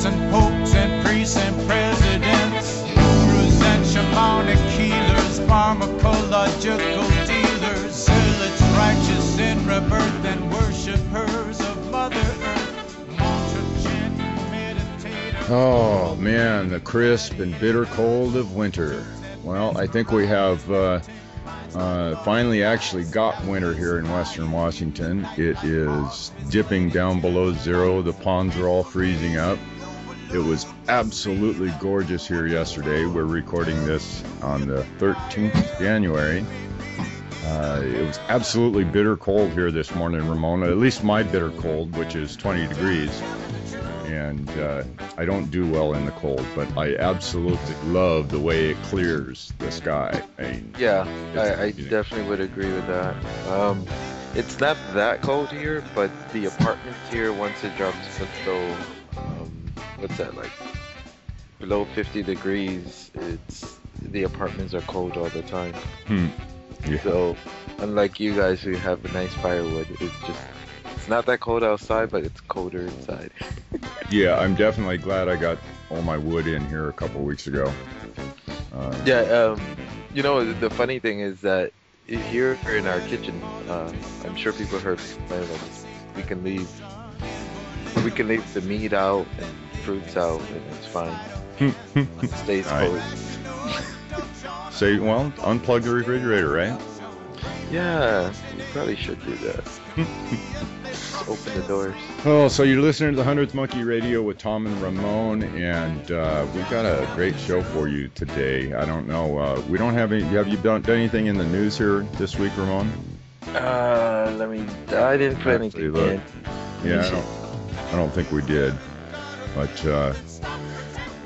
bishops and popes and priests and presidents, gurus and shamanic healers, pharmacological dealers, zealots righteous in rebirth and worshipers of Mother Earth, mantra chanting meditators. Oh man, the crisp and bitter cold of winter. Well, I think we have finally actually got winter here in western Washington. It is dipping down below zero. The ponds are all freezing up. It was absolutely gorgeous here yesterday. We're recording this on the 13th of January. It was absolutely bitter cold here this morning, Ramona. At least my bitter cold, which is 20 degrees. And I don't do well in the cold, but I absolutely love the way it clears the sky. Yeah, I definitely would agree with that. It's not that cold here, but the apartments here, once it drops below, what's that, like below 50 degrees, the apartments are cold all the time. Yeah. So, unlike you guys who have a nice firewood, it's not that cold outside, but it's colder inside. Yeah, I'm definitely glad I got all my wood in here a couple weeks ago. You know, the funny thing is that here in our kitchen, I'm sure people heard we can leave the meat out and fruits out, and it's fine. It stays cold. Say, well, unplug the refrigerator, right? Yeah, you probably should do that. Just open the doors. Oh, so you're listening to the 100th Monkey Radio with Tom and Ramon, and we've got a great show for you today. I don't know, we don't have any. Have you done anything in the news here this week, Ramon? I didn't put anything in. Yeah, I don't think we did. But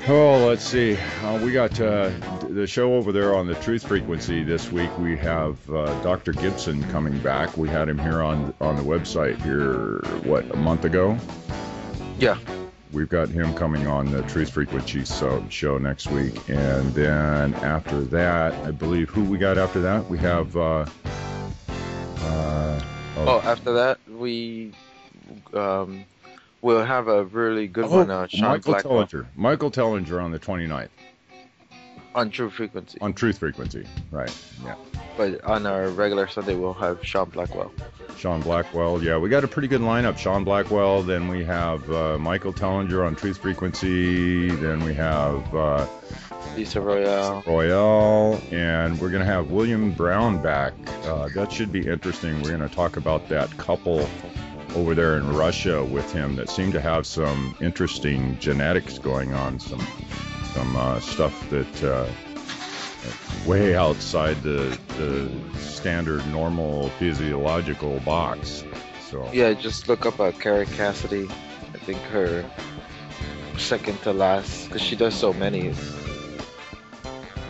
let's see. We got the show over there on the Truth Frequency this week. We have Dr. Gibson coming back. We had him here on the website here, a month ago? Yeah. We've got him coming on the Truth Frequency show next week. And then after that, I believe, who we got after that? We have... after that, we'll have a really good one on Sean Michael Blackwell. Michael Tellinger on the 29th. On Truth Frequency. On Truth Frequency, right, yeah. But on our regular Sunday, we'll have Sean Blackwell. Sean Blackwell, yeah. We got a pretty good lineup. Sean Blackwell, then we have Michael Tellinger on Truth Frequency, then we have Lisa Royale, and we're going to have William Brown back. That should be interesting. We're going to talk about that couple over there in Russia with him that seem to have some interesting genetics going on, some stuff that way outside the standard normal physiological box. So yeah, just look up Carrie Cassidy. I think her second to last, because she does so many.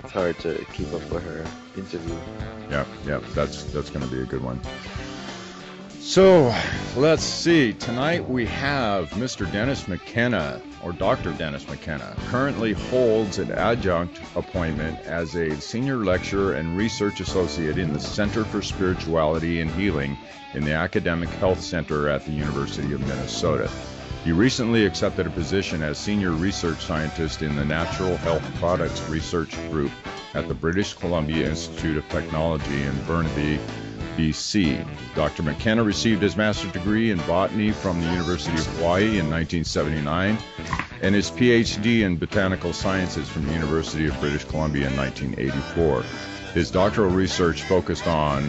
It's hard to keep up with her interview. Yeah, that's going to be a good one. So, let's see. Tonight we have Mr. Dennis McKenna, or Dr. Dennis McKenna, currently holds an adjunct appointment as a senior lecturer and research associate in the Center for Spirituality and Healing in the Academic Health Center at the University of Minnesota. He recently accepted a position as senior research scientist in the Natural Health Products Research Group at the British Columbia Institute of Technology in Burnaby, BC. Dr. McKenna received his master's degree in botany from the University of Hawaii in 1979 and his PhD in botanical sciences from the University of British Columbia in 1984. His doctoral research focused on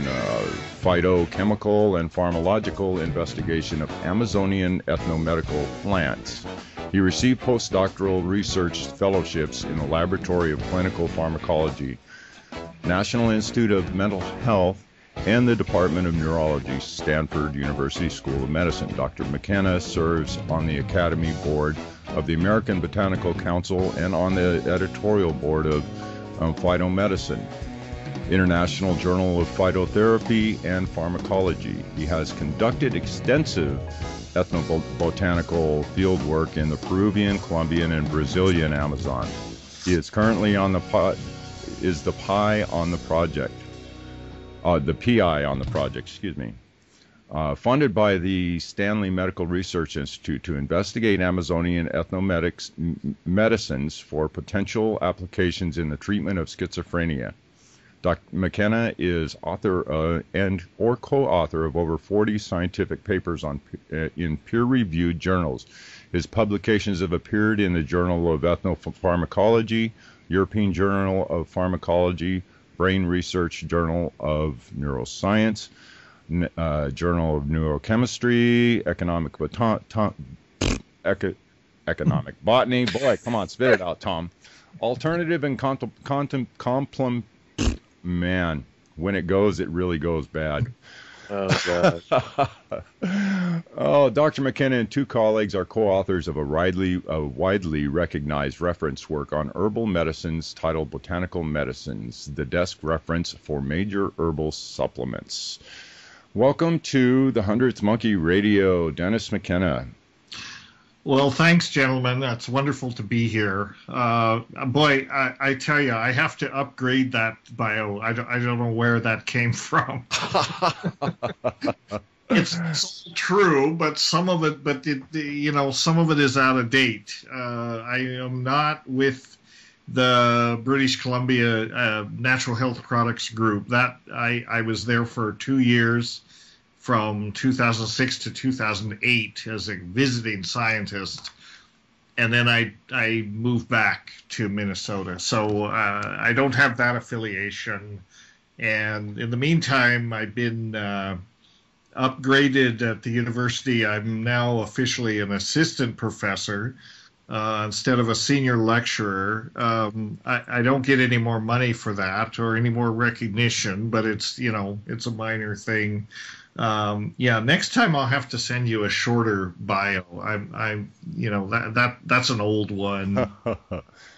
phytochemical and pharmacological investigation of Amazonian ethnomedical plants. He received postdoctoral research fellowships in the Laboratory of Clinical Pharmacology, National Institute of Mental Health, and the Department of Neurology, Stanford University School of Medicine. Dr. McKenna serves on the Academy Board of the American Botanical Council and on the editorial board of Phytomedicine, International Journal of Phytotherapy and Pharmacology. He has conducted extensive ethnobotanical field work in the Peruvian, Colombian, and Brazilian Amazon. He is currently the PI on the project. funded by the Stanley Medical Research Institute to investigate Amazonian medicines for potential applications in the treatment of schizophrenia. Dr. McKenna is author or co-author of over 40 scientific papers in peer-reviewed journals. His publications have appeared in the Journal of Ethnopharmacology, European Journal of Pharmacology, Brain Research Journal of Neuroscience, Journal of Neurochemistry, Economic Botany. Boy, come on, spit it out, Tom. Alternative and man, when it goes, it really goes bad. Oh, gosh. Oh, Dr. McKenna and two colleagues are co-authors of a widely recognized reference work on herbal medicines titled Botanical Medicines, the desk reference for major herbal supplements. Welcome to the 100th Monkey Radio, Dennis McKenna. Well, thanks, gentlemen. It's wonderful to be here. Boy, I tell you, I have to upgrade that bio. I don't know where that came from. It's true, but some of it, some of it is out of date. I am not with the British Columbia Natural Health Products Group. That I was there for 2 years, from 2006 to 2008 as a visiting scientist, and then I moved back to Minnesota. So I don't have that affiliation. And in the meantime, I've been upgraded at the university. I'm now officially an assistant professor instead of a senior lecturer. I don't get any more money for that or any more recognition, but it's a minor thing. Next time I'll have to send you a shorter bio. That's an old one.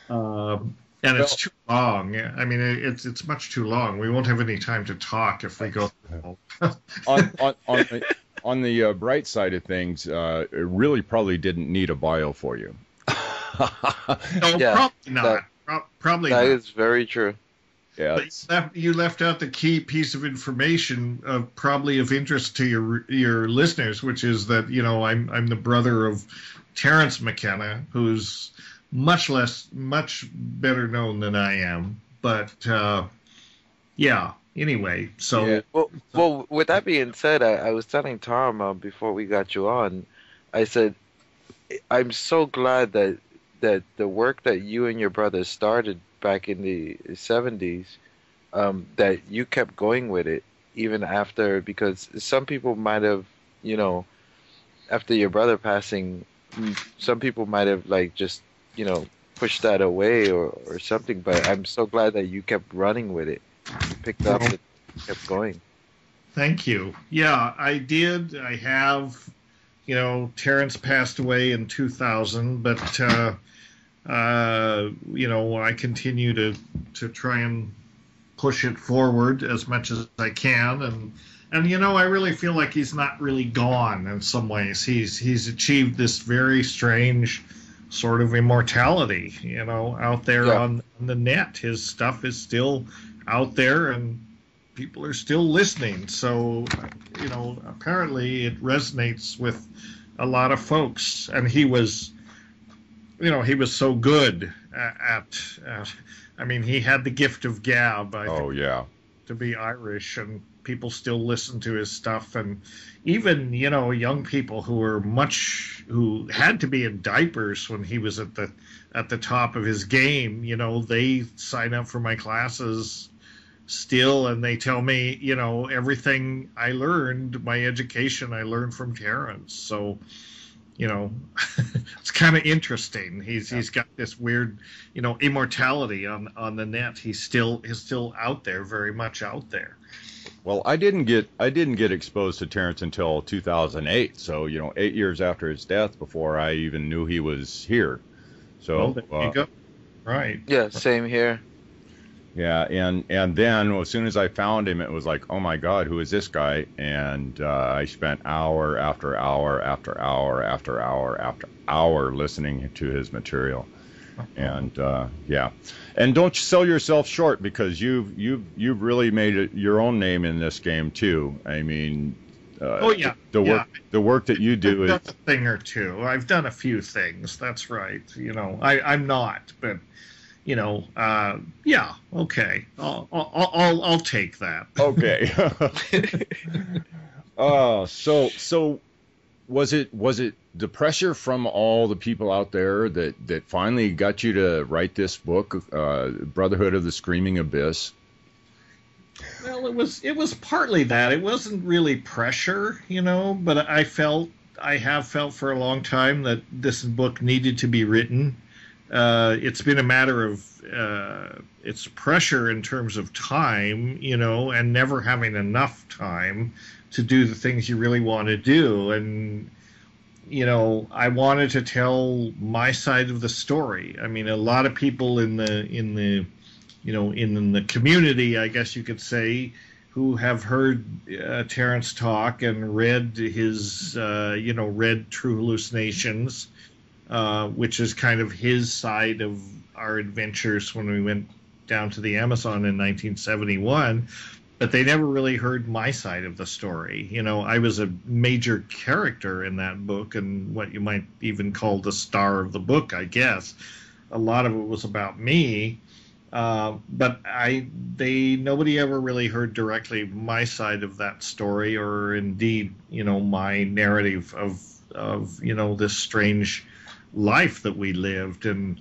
And it's too long. I mean, it's much too long. We won't have any time to talk if we go. on the bright side of things, it really probably didn't need a bio for you. No, yeah, probably not. Probably that not. is very true. Yeah, but you left out the key piece of information, probably of interest to your listeners, which is that I'm the brother of Terrence McKenna, who's much better known than I am. But anyway, so yeah. Well, with that being said, I was telling Tom before we got you on, I said I'm so glad that the work that you and your brother started back in the 70s, that you kept going with it even after, because some people might have, after your brother passing, some people might have just, pushed that away or something, but I'm so glad that you kept running with it. You picked up and kept going. Thank you. Yeah, I did. I have, Terrence passed away in 2000, but I continue to try and push it forward as much as I can, and I really feel like he's not really gone in some ways. He's achieved this very strange sort of immortality, out there on the net. His stuff is still out there, and people are still listening. So, apparently it resonates with a lot of folks, and he was so good at he had the gift of gab. I think, to be Irish, and people still listen to his stuff. And even, young people who had to be in diapers when he was at the top of his game, they sign up for my classes still, and they tell me, everything I learned, my education, I learned from Terrence. So, it's kind of interesting. He's got this weird, immortality on the net. He's still out there, very much out there. Well, I didn't get exposed to Terrence until 2008. So 8 years after his death, before I even knew he was here. So there you go. Right. Yeah, same here. Yeah, and then as soon as I found him, it was like, oh my God, who is this guy? And I spent hour after hour after hour after hour after hour listening to his material. And and don't sell yourself short, because you've really made your own name in this game too. I mean, Oh yeah, the work that you do is a thing or two. I've done a few things. That's right. I'm not, but yeah, okay. I'll take that. Okay. So was it the pressure from all the people out there that finally got you to write this book, Brotherhood of the Screaming Abyss? Well, it was partly that. It wasn't really pressure, but I have felt for a long time that this book needed to be written. It's been a matter of it's pressure in terms of time, and never having enough time to do the things you really want to do. And I wanted to tell my side of the story. I mean, a lot of people in the community, I guess you could say, who have heard Terrence talk and read his, read True Hallucinations, which is kind of his side of our adventures when we went down to the Amazon in 1971, but they never really heard my side of the story. I was a major character in that book, and what you might even call the star of the book, I guess. A lot of it was about me. But nobody ever really heard directly my side of that story, or indeed, my narrative of this strange life that we lived. And,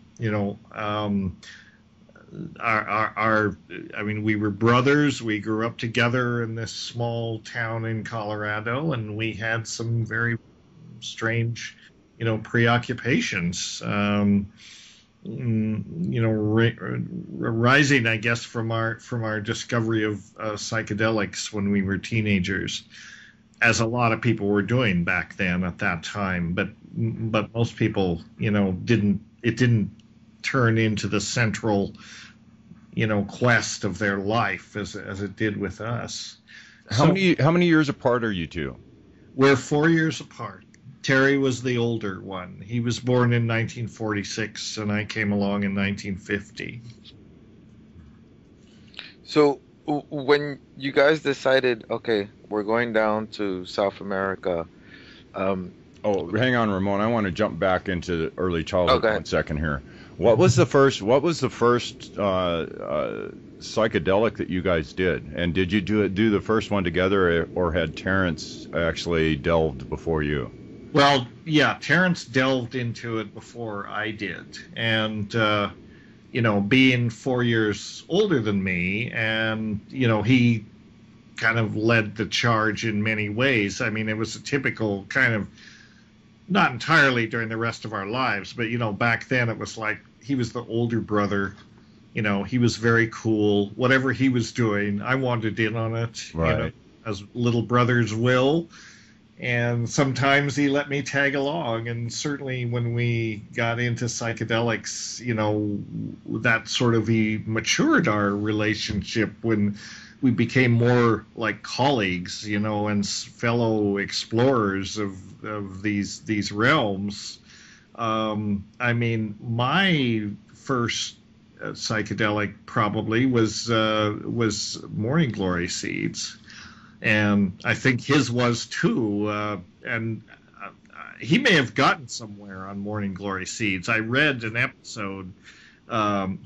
we were brothers. We grew up together in this small town in Colorado, and we had some very strange, preoccupations. Arising, I guess, from our discovery of psychedelics when we were teenagers, as a lot of people were doing back then at that time. But most people, didn't turn into the central, quest of their life as it did with us. How many years apart are you two? We're 4 years apart. Terry was the older one. He was born in 1946, and I came along in 1950. So when you guys decided, okay, we're going down to South America. Hang on, Ramon. I want to jump back into the early childhood 1 second here. What was the first psychedelic that you guys did? And did you do the first one together, or had Terrence actually delved before you? Well, yeah, Terrence delved into it before I did. And, being 4 years older than me, and, he kind of led the charge in many ways. I mean, it was a typical kind of, not entirely during the rest of our lives, but, back then it was like he was the older brother. He was very cool. Whatever he was doing, I wanted in on it, right. As little brothers will. And sometimes he let me tag along. And certainly when we got into psychedelics, that sort of matured our relationship when we became more like colleagues, and fellow explorers of these realms. My first psychedelic probably was Morning Glory seeds. And I think his was too, and he may have gotten somewhere on Morning Glory seeds. I read an episode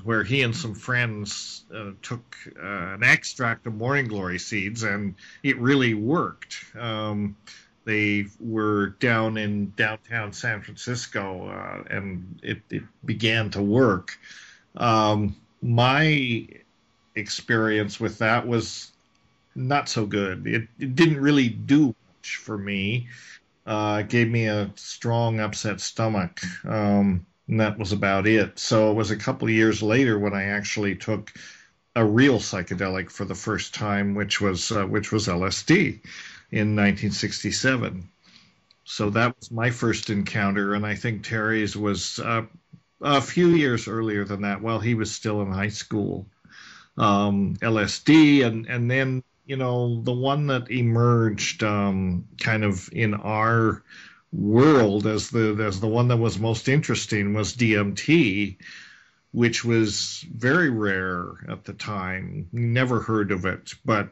where he and some friends took an extract of Morning Glory seeds, and it really worked. They were down in downtown San Francisco, and it began to work. My experience with that was not so good. It didn't really do much for me. It gave me a strong upset stomach, and that was about it. So it was a couple of years later when I actually took a real psychedelic for the first time, which was LSD in 1967. So that was my first encounter, and I think Terry's was a few years earlier than that, while he was still in high school. LSD, and then the one that emerged kind of in our world as the one that was most interesting was DMT, which was very rare at the time. Never heard of it, but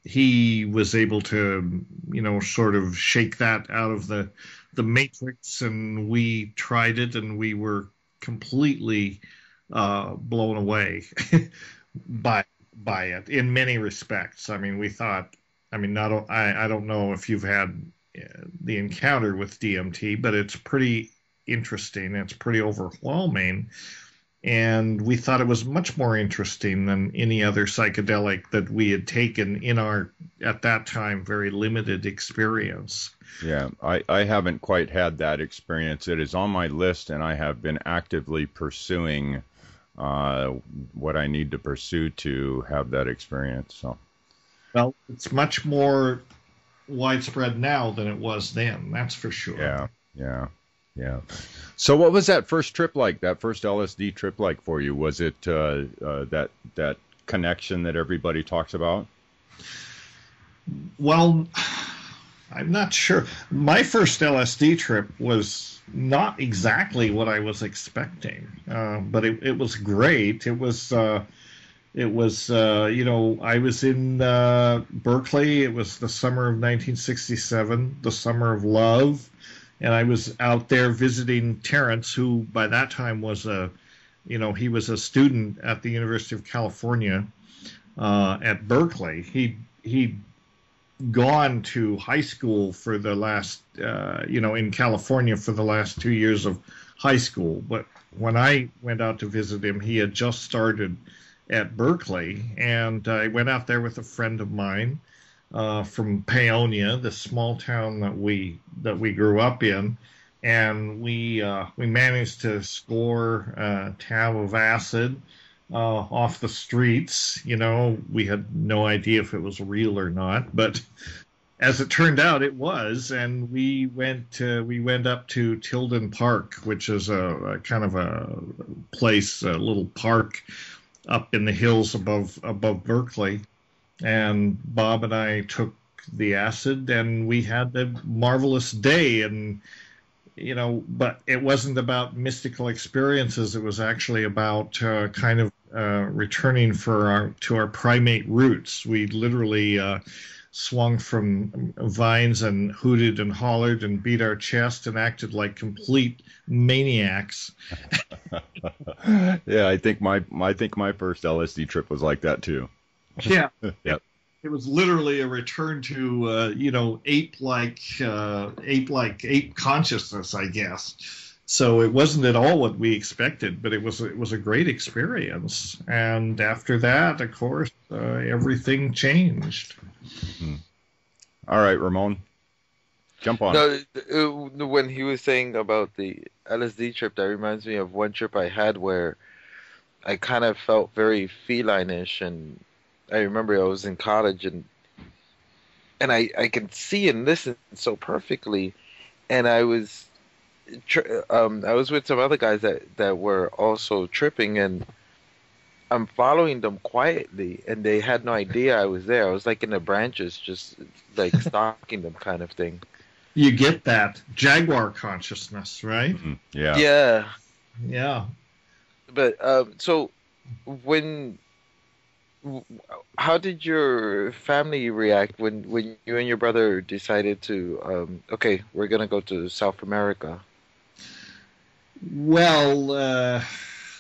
he was able to, sort of shake that out of the matrix, and we tried it, and we were completely blown away by it in many respects. I mean, we thought, I don't know if you've had the encounter with DMT, but it's pretty interesting. It's pretty overwhelming. And we thought it was much more interesting than any other psychedelic that we had taken in our, at that time, very limited experience. Yeah, I haven't quite had that experience. It is on my list, and I have been actively pursuing what I need to pursue to have that experience. So, well, it's much more widespread now than it was then. That's for sure. Yeah. So, what was that first trip like? That first LSD trip like for you? Was it that connection that everybody talks about? Well, I'm not sure. My first LSD trip was not exactly what I was expecting, but it was great. It was I was in Berkeley. It was the summer of 1967, the summer of love, and I was out there visiting Terrence, who by that time was he was a student at the University of California at Berkeley. He'd gone to high school for the last, in California for the last 2 years of high school. But when I went out to visit him, he had just started at Berkeley, and I went out there with a friend of mine from Paonia, the small town that we grew up in, and we managed to score a tab of acid off the streets. We had no idea if it was real or not, but as it turned out, it was. And we went up to Tilden Park, which is a kind of a place, a little park up in the hills above Berkeley. And Bob and I took the acid, and we had a marvelous day. And but it wasn't about mystical experiences. It was actually about kind of returning to our primate roots. We literally swung from vines and hooted and hollered and beat our chest and acted like complete maniacs. Yeah, I think my first LSD trip was like that too. Yeah. Yep. It was literally a return to ape consciousness, I guess. So it wasn't at all what we expected, but it was a great experience. And after that, of course, everything changed. Mm-hmm. All right, Ramon, jump on. No, when he was saying about the LSD trip, that reminds me of one trip I had where I kind of felt very feline-ish, and I remember I was in college, and I can see and listen so perfectly, and I was with some other guys that were also tripping, and I'm following them quietly, and they had no idea I was there. I was like in the branches, just like stalking them, kind of thing. You get that jaguar consciousness, right? Mm-hmm. Yeah. Yeah. But so how did your family react when you and your brother decided to okay, we're gonna go to South America? Well,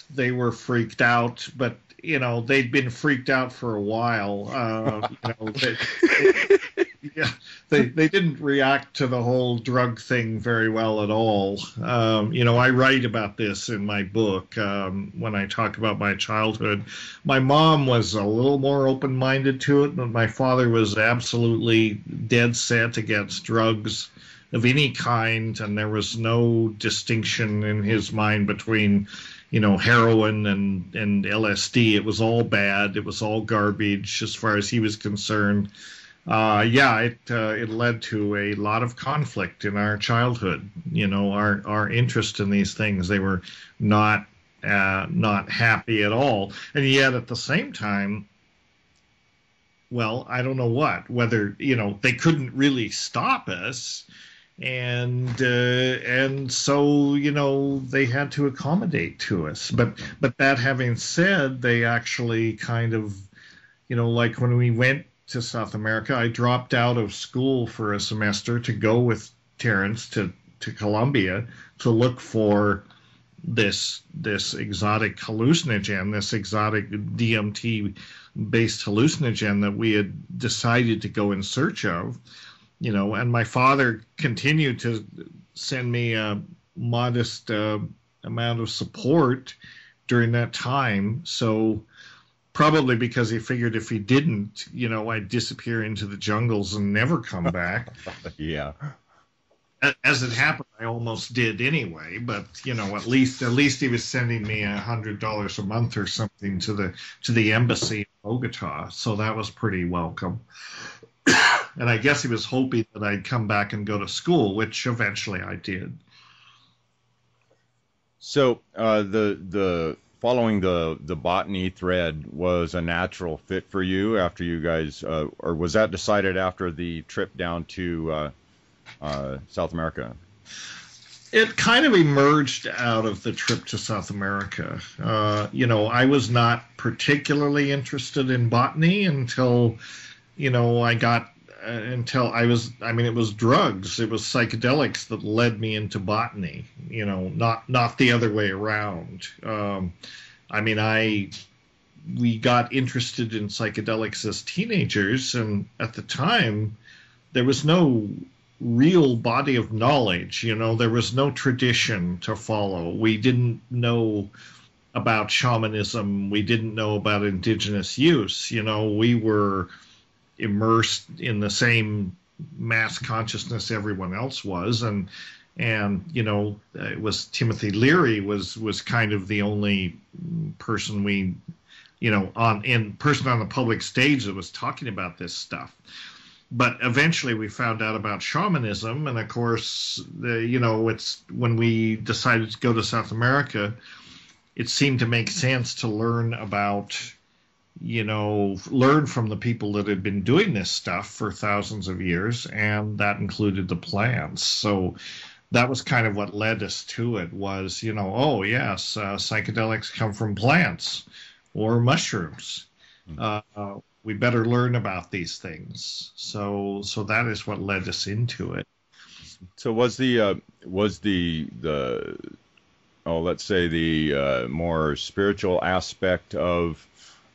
they were freaked out, but they'd been freaked out for a while. They didn't react to the whole drug thing very well at all. I write about this in my book when I talk about my childhood. My mom was a little more open-minded to it, but my father was absolutely dead set against drugs of any kind, and there was no distinction in his mind between heroin and LSD. It was all bad. It was all garbage as far as he was concerned. It led to a lot of conflict in our childhood. Our interest in these things, they were not happy at all. And yet at the same time, well, I don't know whether they couldn't really stop us. And so they had to accommodate to us. But that having said, they actually kind of like when we went to South America. I dropped out of school for a semester to go with Terrence to Colombia to look for this exotic hallucinogen, this exotic DMT-based hallucinogen that we had decided to go in search of. And my father continued to send me a modest amount of support during that time. So probably because he figured if he didn't, I'd disappear into the jungles and never come back. Yeah. As it happened, I almost did anyway. But at least he was sending me $100 a month or something to the embassy in Bogota. So that was pretty welcome. And I guess he was hoping that I'd come back and go to school, which eventually I did. So the following the botany thread was a natural fit for you after you guys, or was that decided after the trip down to South America? It kind of emerged out of the trip to South America. I was not particularly interested in botany until it was drugs. It was psychedelics that led me into botany, not the other way around. We got interested in psychedelics as teenagers, and at the time, there was no real body of knowledge. There was no tradition to follow. We didn't know about shamanism. We didn't know about indigenous use. We were immersed in the same mass consciousness everyone else was, and it was Timothy Leary was kind of the only person we on the public stage that was talking about this stuff. But eventually we found out about shamanism, and of course it's when we decided to go to South America, it seemed to make sense to learn from the people that had been doing this stuff for thousands of years, and that included the plants. So that was kind of what led us to it was, psychedelics come from plants or mushrooms. We better learn about these things. So that is what led us into it. So was the let's say the more spiritual aspect of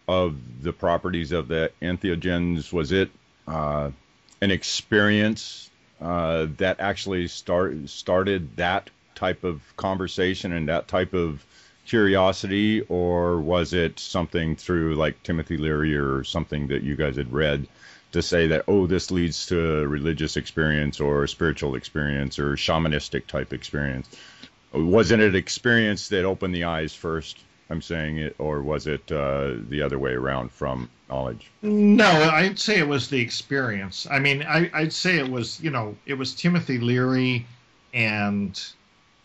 the properties of the entheogens, was it an experience that actually started that type of conversation and that type of curiosity, or was it something through like Timothy Leary or something that you guys had read to say that, this leads to a religious experience or a spiritual experience or shamanistic type experience? Wasn't it an experience that opened the eyes first? I'm saying it, or was it the other way around from knowledge? No, I'd say it was the experience. I'd say it was, it was Timothy Leary and,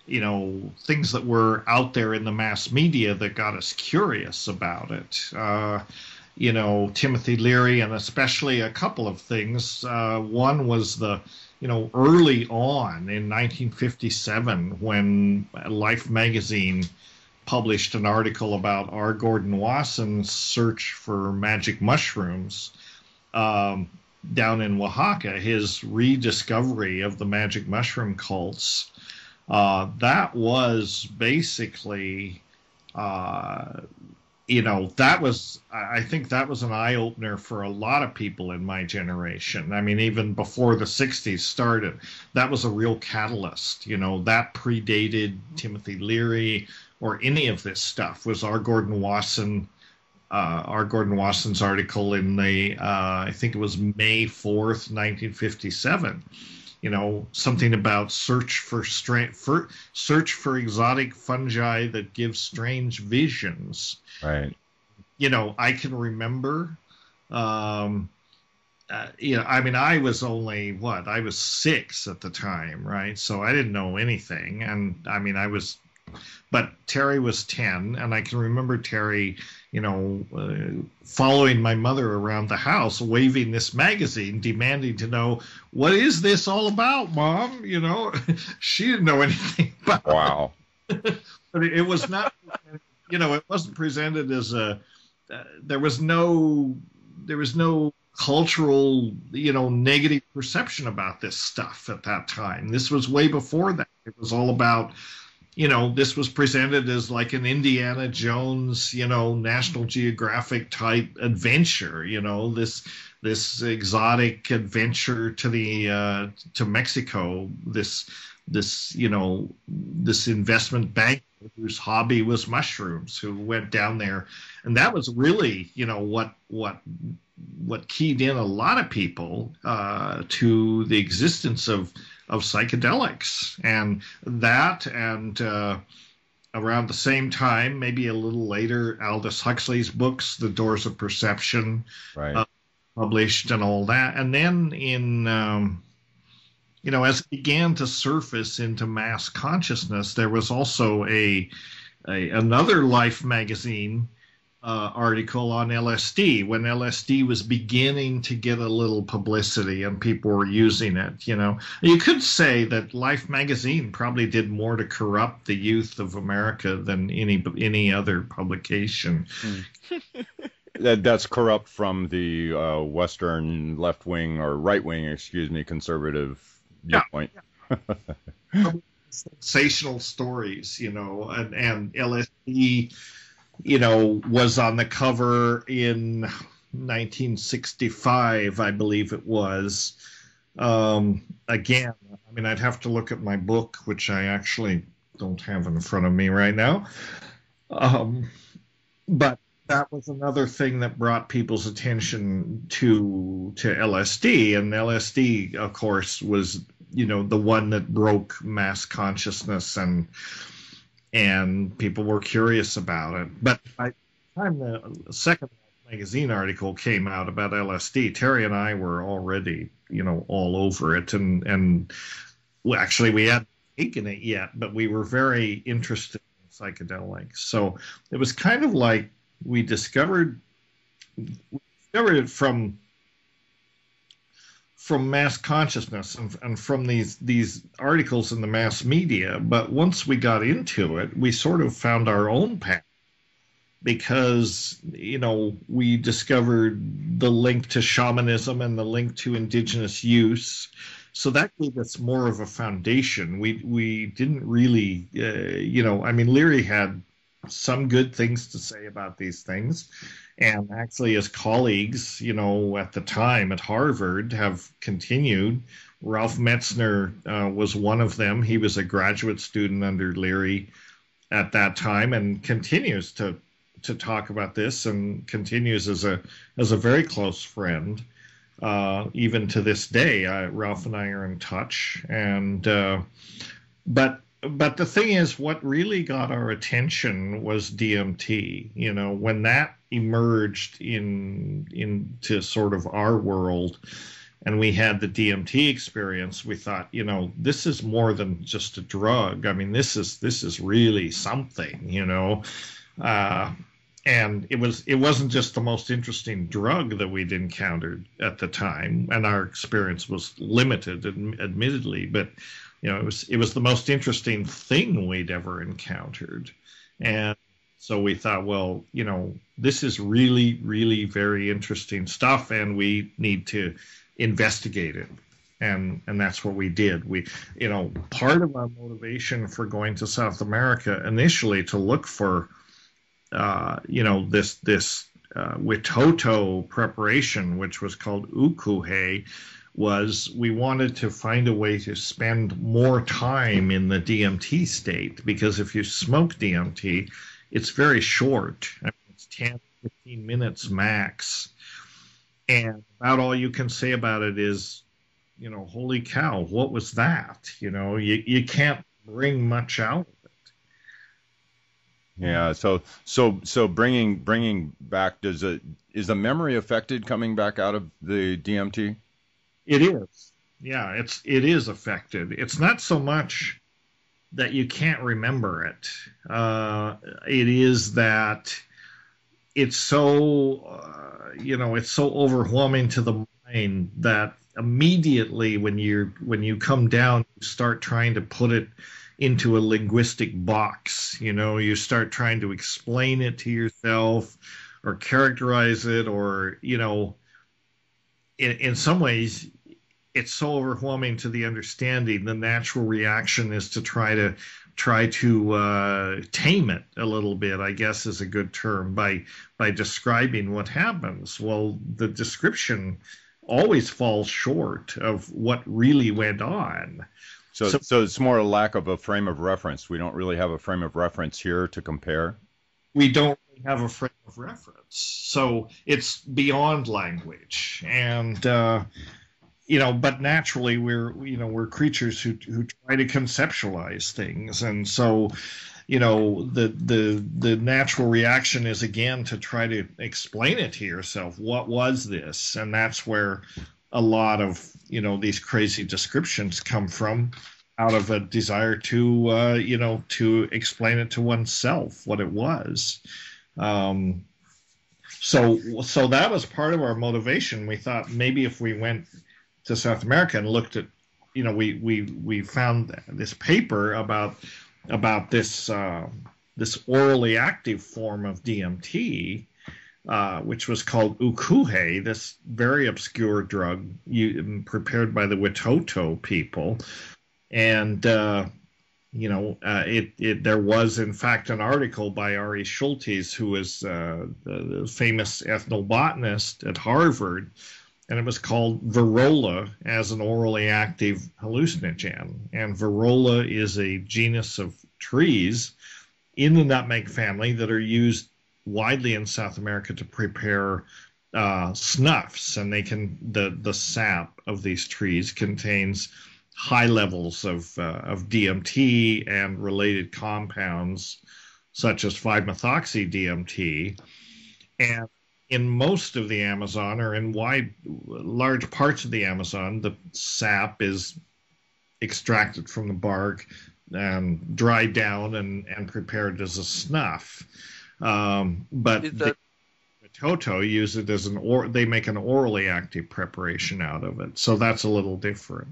things that were out there in the mass media that got us curious about it. Timothy Leary, and especially a couple of things. One was early on in 1957 when Life magazine published an article about R. Gordon Wasson's search for magic mushrooms down in Oaxaca, his rediscovery of the magic mushroom cults. That was basically, I think that was an eye-opener for a lot of people in my generation. Even before the 60s started, that was a real catalyst. That predated Timothy Leary or any of this stuff. Was R. Gordon Wasson's article in the, I think it was May 4th, 1957. Something about search for exotic fungi that give strange visions. Right. I can remember. I was only I was 6 at the time, right? So I didn't know anything, and but Terry was 10, and I can remember Terry, following my mother around the house, waving this magazine, demanding to know, what is this all about, Mom? She didn't know anything about it. Wow. But it was not, it wasn't presented as there was no cultural, negative perception about this stuff at that time. This was way before that. It was all about, this was presented as like an Indiana Jones, National Geographic type adventure, this exotic adventure to Mexico, this investment bank whose hobby was mushrooms, who went down there, and that was really, what keyed in a lot of people to the existence of psychedelics, and around the same time, maybe a little later, Aldous Huxley's books, The Doors of Perception, right. Published, and all that, and then in as it began to surface into mass consciousness, there was also another Life magazine article on LSD, when LSD was beginning to get a little publicity and people were using it. You could say that Life magazine probably did more to corrupt the youth of America than any other publication. That's corrupt from the Western left wing, or right wing, conservative viewpoint. Yeah. Sensational stories, and LSD, was on the cover in 1965, I believe it was. Again, I'd have to look at my book, which I actually don't have in front of me right now. But that was another thing that brought people's attention to LSD, and LSD, of course, was the one that broke mass consciousness, and people were curious about it. But by the time the second magazine article came out about LSD, Terry and I were already all over it, and actually we hadn't taken it yet, but we were very interested in psychedelics. So it was kind of like we discovered it from mass consciousness and from these articles in the mass media. But once we got into it, we sort of found our own path, because we discovered the link to shamanism and the link to indigenous use. So that gave us more of a foundation. We didn't really, Leary had some good things to say about these things. And actually, his colleagues, at the time at Harvard, have continued. Ralph Metzner was one of them. He was a graduate student under Leary at that time, and continues to talk about this, and continues as a very close friend, even to this day. Ralph and I are in touch, and but the thing is, what really got our attention was DMT. When that emerged into sort of our world, and we had the DMT experience, we thought, this is more than just a drug. This is really something, and it wasn't just the most interesting drug that we'd encountered at the time, and our experience was limited, admittedly, but it was the most interesting thing we'd ever encountered. And so we thought, well, this is really, really very interesting stuff, and we need to investigate it. And that's what we did. We, part of our motivation for going to South America initially to look for, this Witoto preparation, which was called ukuhe, was we wanted to find a way to spend more time in the DMT state, because if you smoke DMT, it's very short. It's 10, 15 minutes max. And about all you can say about it is, holy cow, what was that? You can't bring much out of it. Yeah. So bringing back, is the memory affected coming back out of the DMT? It is. Yeah, it is affected. It's not so much that you can't remember it. It is that it's so, it's so overwhelming to the mind that immediately when you come down, you start trying to put it into a linguistic box. You start trying to explain it to yourself or characterize it, or, in some ways, it's so overwhelming to the understanding. The natural reaction is to try to tame it a little bit, I guess is a good term, by describing what happens. Well, the description always falls short of what really went on. So it's more a lack of a frame of reference. We don't really have a frame of reference here to compare. We don't have a frame of reference. So it's beyond language. And, but naturally we're creatures who try to conceptualize things. And so, the natural reaction is, again, to try to explain it to yourself. What was this? And that's where a lot of, these crazy descriptions come from, out of a desire to explain it to oneself, what it was. So that was part of our motivation. We thought maybe if we went to South America and looked at, we found this paper about this orally active form of DMT, which was called ukuhe, this very obscure drug prepared by the Witoto people. And, there was, in fact, an article by Ari Schultes, who was the famous ethnobotanist at Harvard, and it was called Virola as an orally active hallucinogen. And Virola is a genus of trees in the nutmeg family that are used widely in South America to prepare snuffs. And the sap of these trees contains high levels of DMT and related compounds such as 5-methoxy-DMT. And in most of the Amazon, or in large parts of the Amazon, the sap is extracted from the bark and dried down and prepared as a snuff. But the Toto use it as they make an orally active preparation out of it. So that's a little different.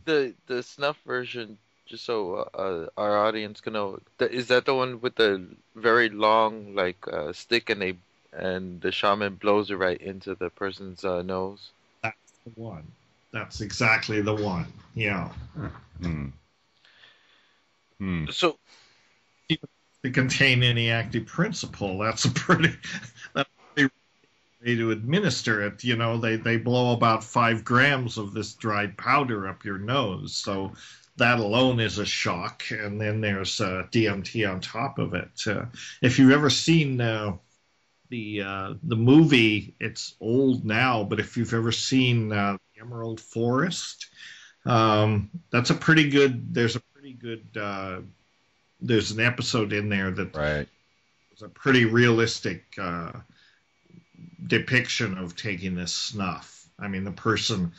The snuff version, just so our audience can know, is that the one with the very long stick and the shaman blows it right into the person's nose? That's the one. That's exactly the one. Yeah. So, to contain any active principle, that's a pretty way to administer it. They blow about 5 grams of this dried powder up your nose, so that alone is a shock. And then there's DMT on top of it. If you've ever seen the movie, it's old now, but if you've ever seen the Emerald Forest, that's a pretty good. There's an episode in there that is a pretty realistic depiction of taking this snuff. I mean, the person,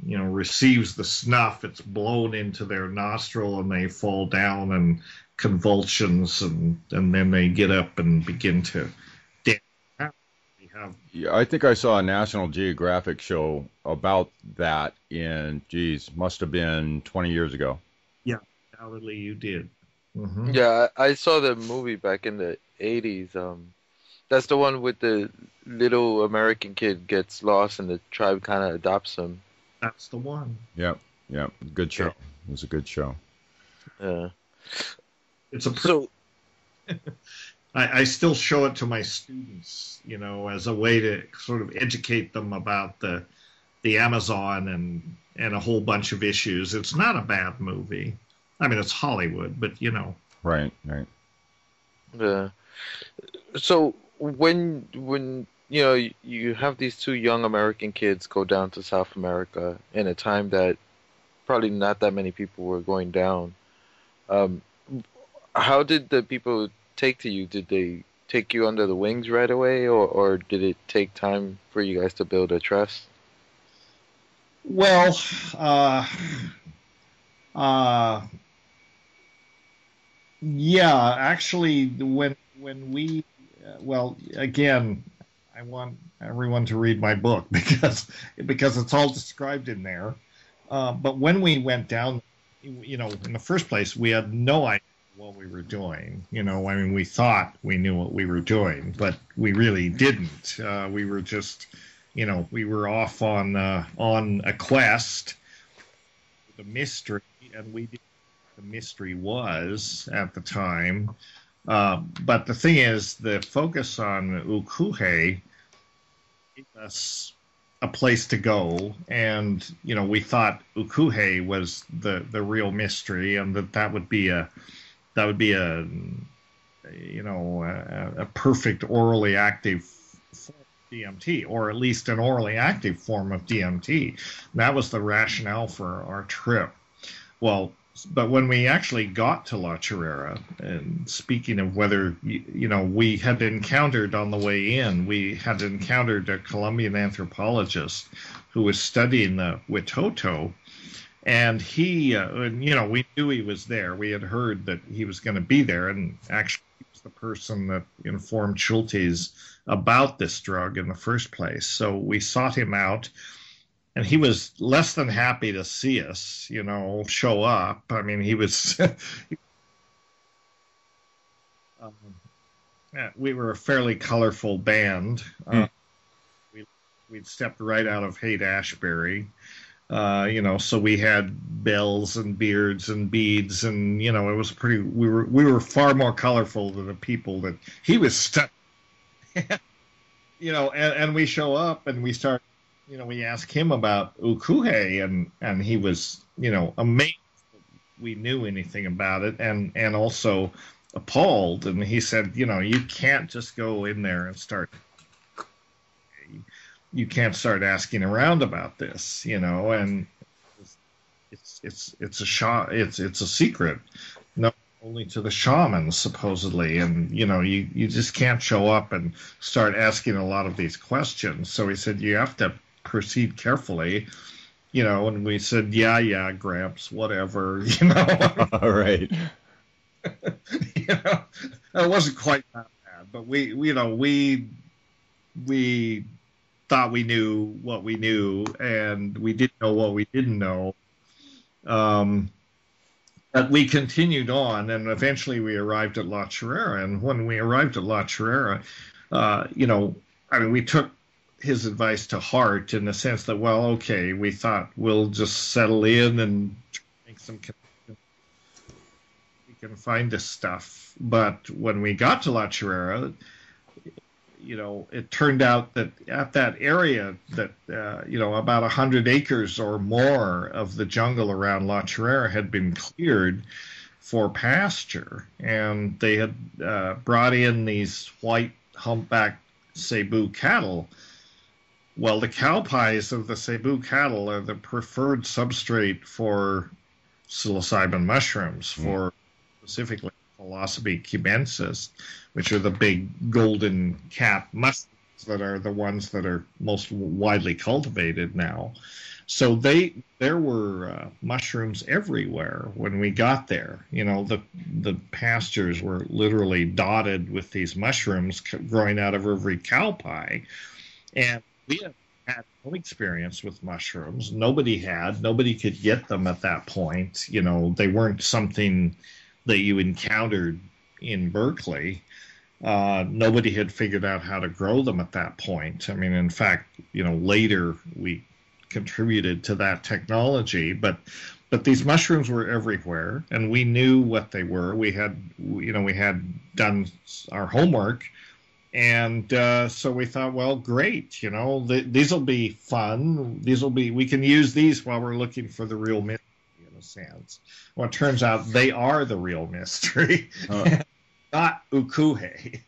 receives the snuff, it's blown into their nostril, and they fall down and convulsions, and then they get up and begin to dance. Yeah, I think I saw a National Geographic show about that must have been 20 years ago. Yeah, undoubtedly you did. Mm-hmm. Yeah, I saw the movie back in the 80s. That's the one with the little American kid gets lost and the tribe kind of adopts him. That's the one. Yep. Good show. It was a good show. Yeah. It's I still show it to my students, as a way to sort of educate them about the Amazon and a whole bunch of issues. It's not a bad movie. I mean, it's Hollywood, but Right. Yeah. So when you have these 2 young American kids go down to South America in a time that probably not that many people were going down, how did the people take to you? Did they take you under the wings right away, or did it take time for you guys to build a trust? Well, yeah, actually, when we, again, I want everyone to read my book because it's all described in there. But when we went down, in the first place, we had no idea what we were doing. We thought we knew what we were doing, but we really didn't. We were just, we were off on a quest, the mystery, and we didn't know what the mystery was at the time. But the thing is, the focus on Ukuhe gave us a place to go, and we thought Ukuhe was the real mystery, and that would be a perfect orally active form of DMT, or at least an orally active form of DMT. That was the rationale for our trip. Well, but when we actually got to La Chorrera, and speaking of whether, we had encountered on the way in, we had encountered a Colombian anthropologist who was studying the Witoto, and he, we knew he was there. We had heard that he was going to be there, and actually he was the person that informed Schultes about this drug in the first place. So we sought him out. And he was less than happy to see us, show up. I mean, he was. We were a fairly colorful band. We'd stepped right out of Haight-Ashbury, so we had bells and beards and beads, and it was pretty. We were far more colorful than the people that he was stuck. And we show up and we start. We asked him about Ukuhe, and he was, amazed that we knew anything about it, and also appalled. And he said, you can't just go in there and you can't start asking around about this, and it's a secret, not only to the shamans supposedly, and you just can't show up and start asking a lot of these questions. So he said you have to proceed carefully, and we said, yeah, Gramps, whatever, All right. It wasn't quite that bad, but we thought we knew what we knew, and we didn't know what we didn't know. But we continued on, and eventually we arrived at La Chorrera. And when we arrived at La Chorrera, we took his advice to heart in the sense that, well, okay, we thought we'll just settle in and make some connections. We can find this stuff. But when we got to La Chorrera, it turned out that at that area that, about 100 acres or more of the jungle around La Chorrera had been cleared for pasture. And they had brought in these white humpback Cebu cattle. Well, the cow pies of the Cebu cattle are the preferred substrate for psilocybin mushrooms, for specifically Philosophy cubensis, which are the big golden cap mushrooms that are the ones that are most widely cultivated now. So there were mushrooms everywhere when we got there. The pastures were literally dotted with these mushrooms growing out of every cow pie, and we had no experience with mushrooms. Nobody could get them at that point. They weren't something that you encountered in Berkeley. Nobody had figured out how to grow them at that point. I mean, in fact, later we contributed to that technology, but these mushrooms were everywhere, and we knew what they were. We had done our homework. And so we thought, well, great, these will be fun. We can use these while we're looking for the real mystery, in a sense. Well, it turns out they are the real mystery, not Ukuhe.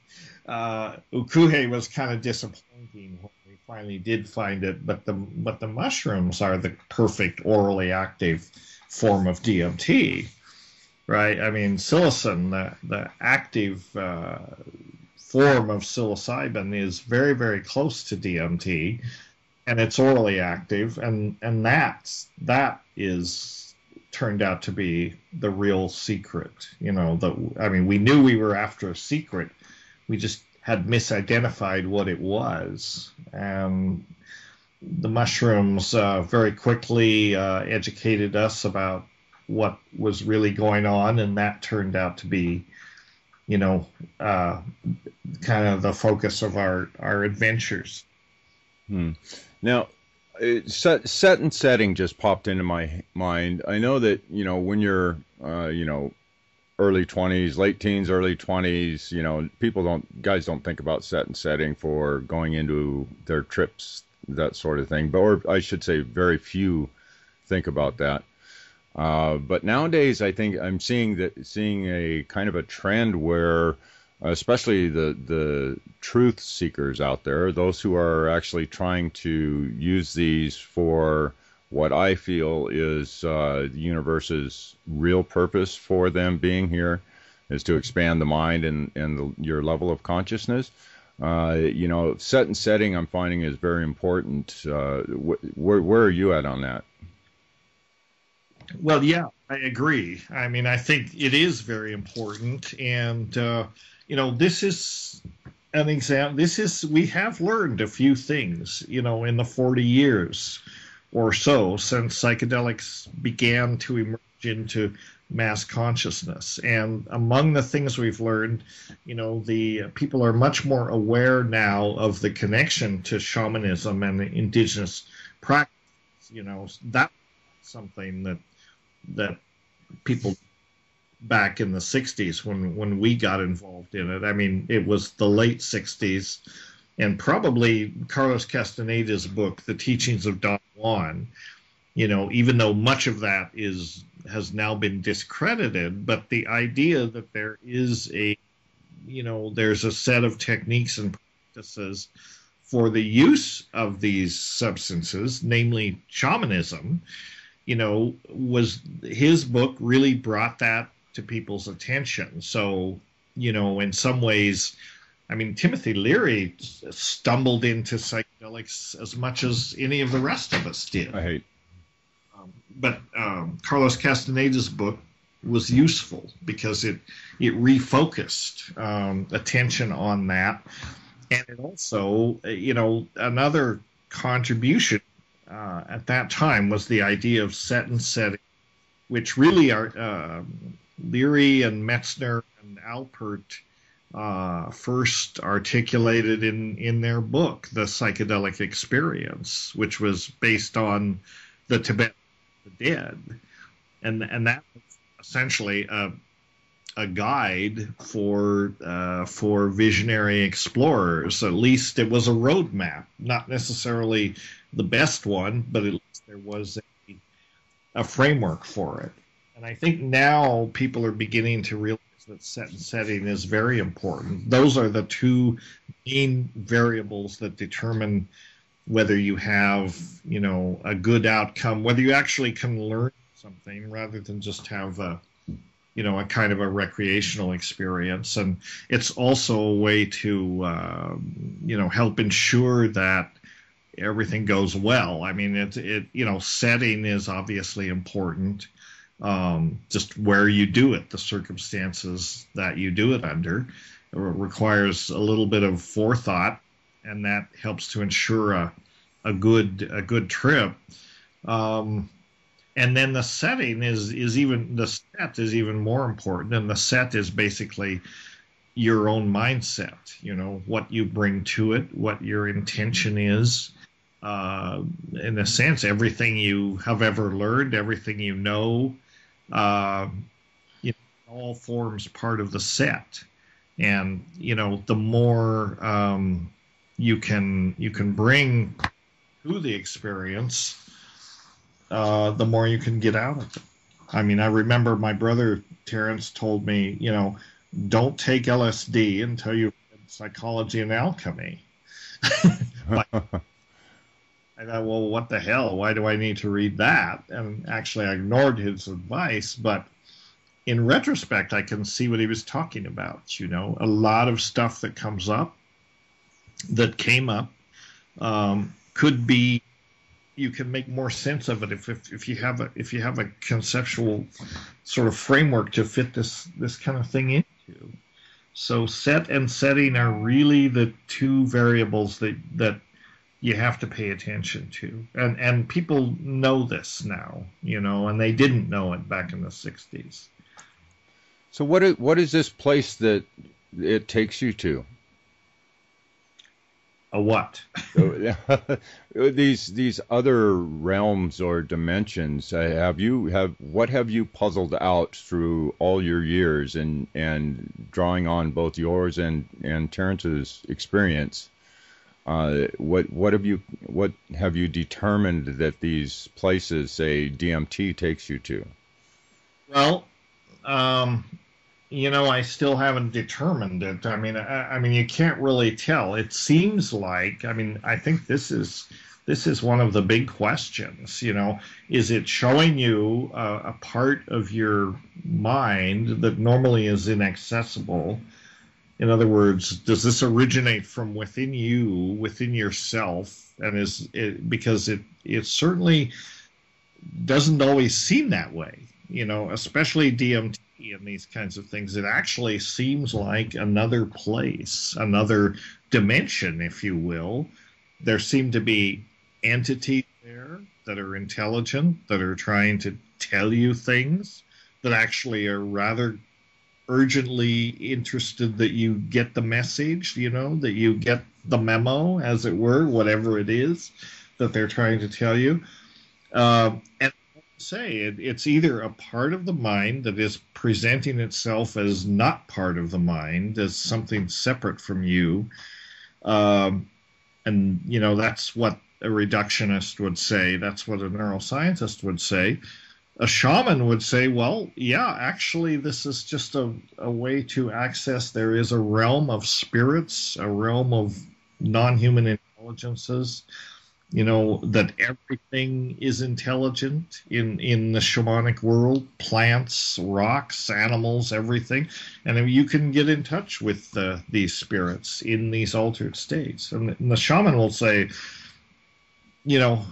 Ukuhe was kind of disappointing when we finally did find it, but the mushrooms are the perfect orally active form of DMT, right? I mean, psilocin, the active form of psilocybin is very, very close to DMT, and it's orally active, and that is turned out to be the real secret. We knew we were after a secret, we just had misidentified what it was, and the mushrooms very quickly educated us about what was really going on, and that turned out to be kind of the focus of our adventures. Now, set and setting just popped into my mind. I know that, when you're, early 20s, late teens, early 20s, guys don't think about set and setting for going into their trips, that sort of thing. Or I should say very few think about that. But nowadays, I think I'm seeing a kind of a trend where, especially the truth seekers out there, those who are actually trying to use these for what I feel is the universe's real purpose for them being here, is to expand the mind and your level of consciousness. Set and setting, I'm finding, is very important. Where are you at on that? Well, yeah, I agree. I mean, I think it is very important. And, this is an example. We have learned a few things, in the 40 years or so since psychedelics began to emerge into mass consciousness. And among the things we've learned, the people are much more aware now of the connection to shamanism and indigenous practice. That's something that people back in the 60s when we got involved in it. I mean, it was the late 60s, and probably Carlos Castaneda's book, The Teachings of Don Juan, even though much of that has now been discredited, but the idea that there is there's a set of techniques and practices for the use of these substances, namely shamanism, was his book really brought that to people's attention. So, in some ways, I mean, Timothy Leary stumbled into psychedelics as much as any of the rest of us did. But Carlos Castaneda's book was useful because it refocused attention on that. And it also, another contribution at that time was the idea of set and setting, which really are Leary and Metzner and Alpert first articulated in their book, The Psychedelic Experience, which was based on the Tibet of the Dead. And that was essentially a guide for visionary explorers. At least it was a roadmap, not necessarily the best one, but at least there was a framework for it. And I think now people are beginning to realize that set and setting is very important. Those are the two main variables that determine whether you have, a good outcome, whether you actually can learn something rather than just have a kind of a recreational experience. And it's also a way to, help ensure that everything goes well. I mean, setting is obviously important. Just where you do it, the circumstances that you do it under, it requires a little bit of forethought, and that helps to ensure a good trip. And then the setting is even more important, and the set is basically your own mindset. What you bring to it, what your intention is. In a sense, everything you have ever learned, everything it all forms part of the set. And the more you can bring to the experience, the more you can get out of it. I mean, I remember my brother Terrence told me, don't take LSD until you've read Psychology and Alchemy. I thought, well, what the hell? Why do I need to read that? And actually, I ignored his advice. But in retrospect, I can see what he was talking about. A lot of stuff that came up, could be. You can make more sense of it if you have a conceptual sort of framework to fit this kind of thing into. So set and setting are really the two variables that you have to pay attention to. And people know this now, and they didn't know it back in the 60s. So what is this place that it takes you to? A what? These other realms or dimensions, what have you puzzled out through all your years and drawing on both yours and Terrence's experience? What have you determined that these places, say DMT, takes you to? Well, I still haven't determined it. I mean, you can't really tell. It seems like, I think this is one of the big questions. Is it showing you a part of your mind that normally is inaccessible? In other words, does this originate from within you, within yourself, and because it certainly doesn't always seem that way. Especially DMT and these kinds of things, it actually seems like another place, another dimension, if you will. There seem to be entities there that are intelligent, that are trying to tell you things, that actually are rather urgently interested that you get the message, that you get the memo, as it were, whatever it is that they're trying to tell you. And say it's either a part of the mind that is presenting itself as not part of the mind, as something separate from you, and that's what a reductionist would say, that's what a neuroscientist would say. A shaman would say, well, yeah, actually this is just a way to access, there is a realm of spirits, a realm of non-human intelligences, that everything is intelligent in the shamanic world, plants, rocks, animals, everything. And you can get in touch with these spirits in these altered states. And the shaman will say, to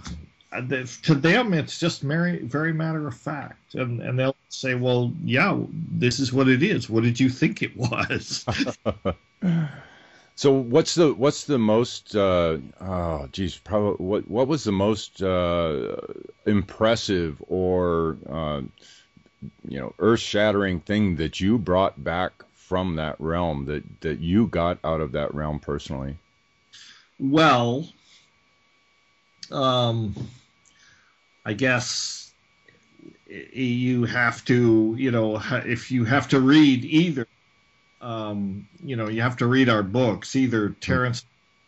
them, it's just very matter of fact. And they'll say, well, yeah, this is what it is. What did you think it was? So what's the most probably what was the most impressive or earth-shattering thing that you brought back from that realm, that you got out of that realm personally? Well, I guess you have to, if you have to read either. You have to read our books, either Terrence's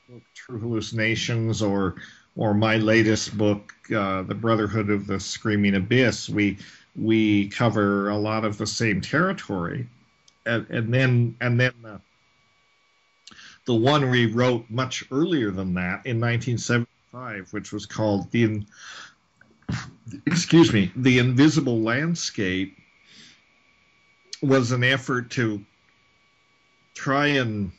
book, True Hallucinations, or my latest book, The Brotherhood of the Screaming Abyss. We cover a lot of the same territory, and then the one we wrote much earlier than that in 1975, which was called The Invisible Landscape, was an effort to try and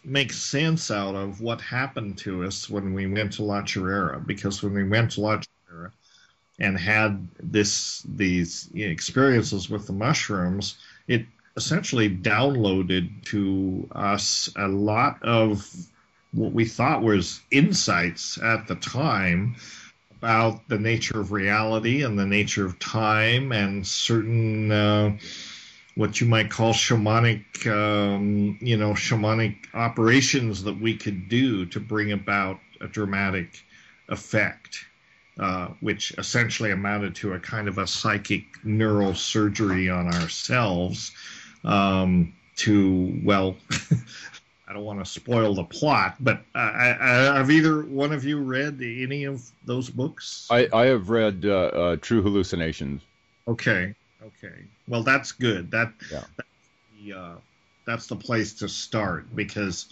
make sense out of what happened to us when we went to La Chirera, because when we went to La Chirera and had these experiences with the mushrooms, it essentially downloaded to us a lot of what we thought was insights at the time about the nature of reality and the nature of time and certain what you might call shamanic operations that we could do to bring about a dramatic effect, which essentially amounted to a kind of a psychic neural surgery on ourselves I don't want to spoil the plot, but have either one of you read any of those books? I have read True Hallucinations. Okay. Well, that's good. That's the place to start, because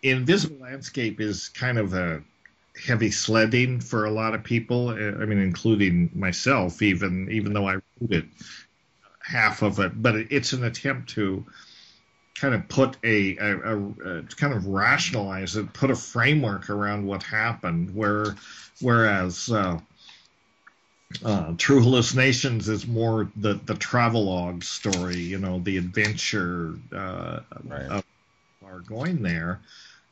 Invisible Landscape is kind of a heavy sledding for a lot of people. I mean, including myself, even though I wrote it, half of it. But it's an attempt to kind of put kind of rationalize it, put a framework around what happened. Whereas True Hallucinations is more the travelogue story, the adventure of our going there.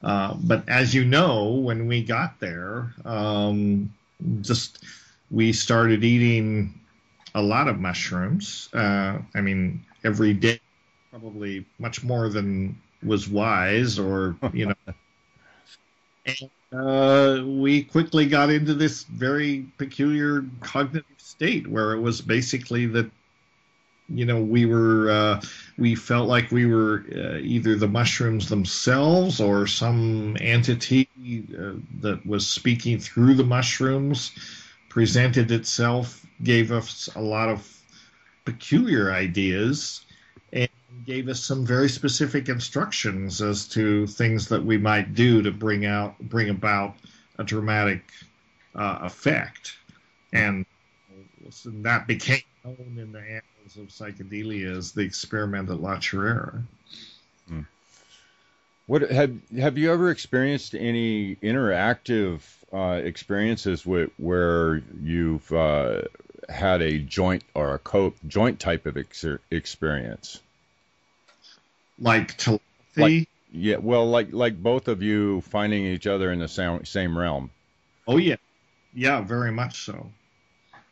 But as you know, when we got there, we started eating a lot of mushrooms. Every day, probably much more than was wise, or We quickly got into this very peculiar cognitive state where it was basically that, we felt like we were either the mushrooms themselves or some entity that was speaking through the mushrooms presented itself, gave us a lot of peculiar ideas, and gave us some very specific instructions as to things that we might do to bring about a dramatic effect. And that became known in the annals of psychedelia as the experiment at La Chorrera. What have you ever experienced any interactive experiences where you've had a joint or a joint type of experience? Like telepathy? Like both of you finding each other in the same realm. Oh yeah, very much so.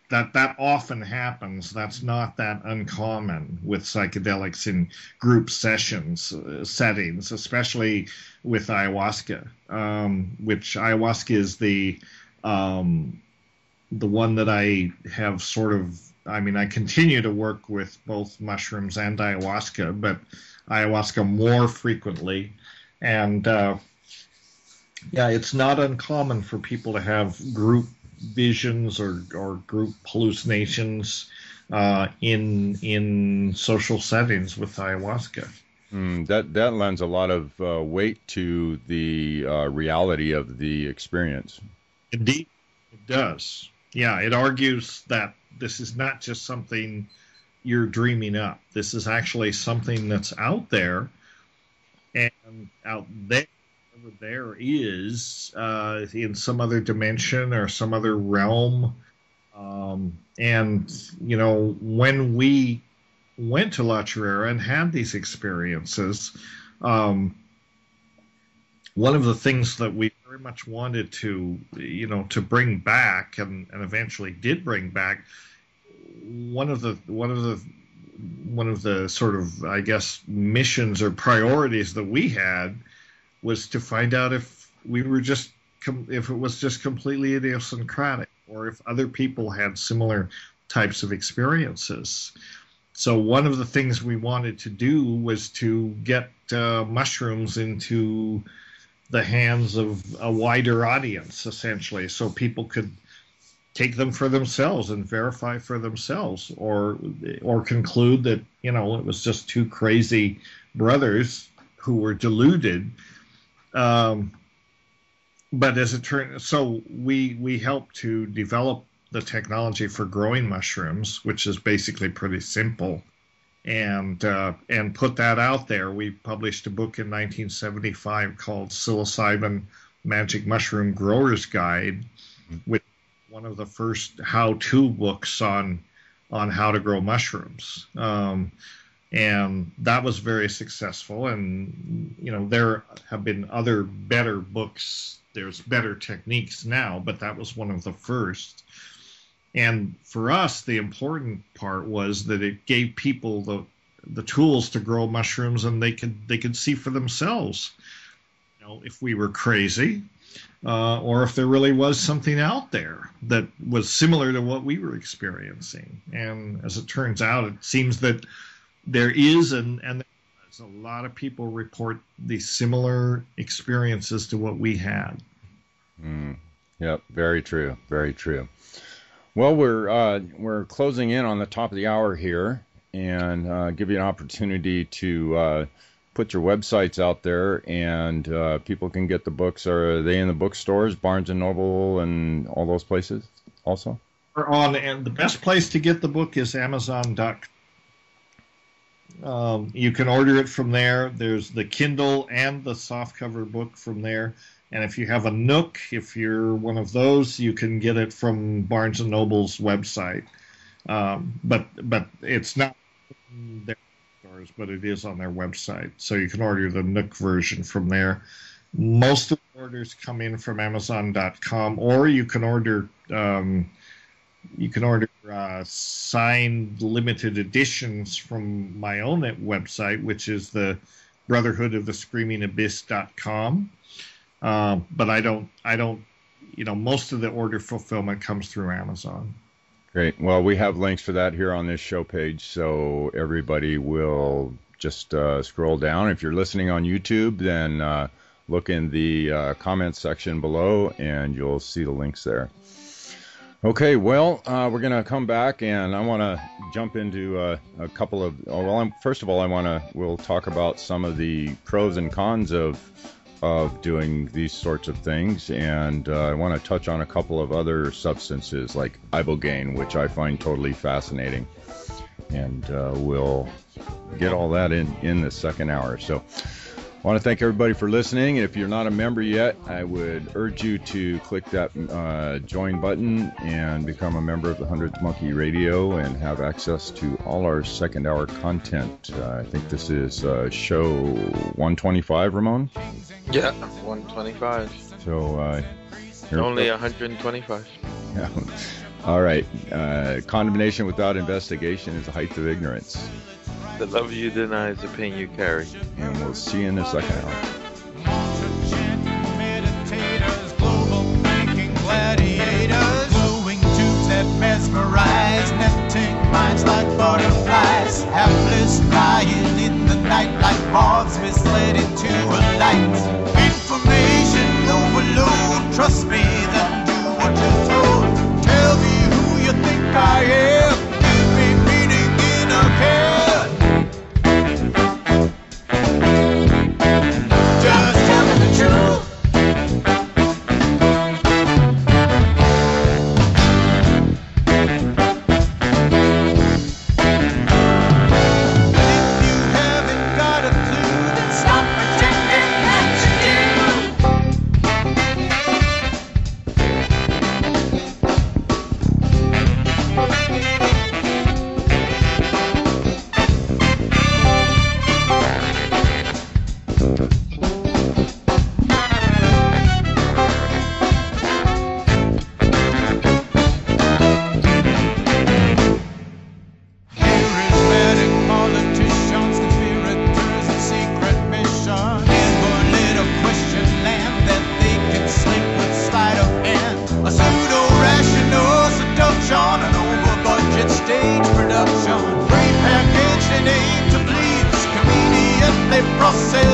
That often happens. That's not that uncommon with psychedelics in group settings, especially with ayahuasca. Which ayahuasca is the one that I have sort of. I mean, I continue to work with both mushrooms and ayahuasca, but ayahuasca more frequently, and it's not uncommon for people to have group visions or group hallucinations in social settings with ayahuasca. That lends a lot of weight to the reality of the experience. Indeed, it does. Yeah, it argues that this is not just something you're dreaming up. This is actually something that's out there, and out there, whatever there is, in some other dimension or some other realm. And, when we went to La Chorrera and had these experiences, one of the things that we very much wanted to bring back and eventually did bring back, one of the sort of, I guess, missions or priorities that we had was to find out if it was just completely idiosyncratic, or if other people had similar types of experiences. So one of the things we wanted to do was to get mushrooms into the hands of a wider audience, essentially, so people could take them for themselves and verify for themselves, or conclude that it was just two crazy brothers who were deluded. But as it turned, so we helped to develop the technology for growing mushrooms, which is basically pretty simple, and put that out there. We published a book in 1975 called Psilocybin Magic Mushroom Grower's Guide, which one of the first how-to books on how to grow mushrooms. And that was very successful. And, there have been other better books. There's better techniques now, but that was one of the first. And for us, the important part was that it gave people the tools to grow mushrooms, and they could see for themselves, if we were crazy, or if there really was something out there that was similar to what we were experiencing. And as it turns out, it seems that there is, and there's a lot of people report these similar experiences to what we had. Yep, very true, very true. Well, we're closing in on the top of the hour here, and give you an opportunity to put your websites out there, and people can get the books. Are they in the bookstores, Barnes and Noble, and all those places also? And the best place to get the book is Amazon.com. You can order it from there. There's the Kindle and the softcover book from there. And if you have a Nook, if you're one of those, you can get it from Barnes & Noble's website. But it's not in their stores, but it is on their website. So you can order the Nook version from there. Most of the orders come in from Amazon.com, or you can order signed limited editions from my own website, which is the brotherhoodofthescreamingabyss.com. But I don't, most of the order fulfillment comes through Amazon. Great. Well, we have links for that here on this show page, so everybody will just scroll down. If you're listening on YouTube, then look in the comments section below, and you'll see the links there. Okay, well, we're going to come back, and I want to jump into a couple of... first of all, we'll talk about some of the pros and cons of doing these sorts of things, and I want to touch on a couple of other substances like ibogaine, which I find totally fascinating, and we'll get all that in the second hour. So I want to thank everybody for listening. If you're not a member yet, I would urge you to click that join button and become a member of the 100th Monkey Radio and have access to all our second hour content. I think this is show 125, Ramon? Yeah, 125. So only 125. Yeah. All right. Condemnation without investigation is the height of ignorance. The love you deny is the pain you carry. And we'll see you in the second hour. Meditators, global thinking gladiators, glowing tubes that mesmerize, netting minds like butterflies, hapless lying in the night like moths misled into a light. Information overload, trust me, then do what you're told. Tell me who you think I am, give me meaning in a head. Just tell me the truth. Process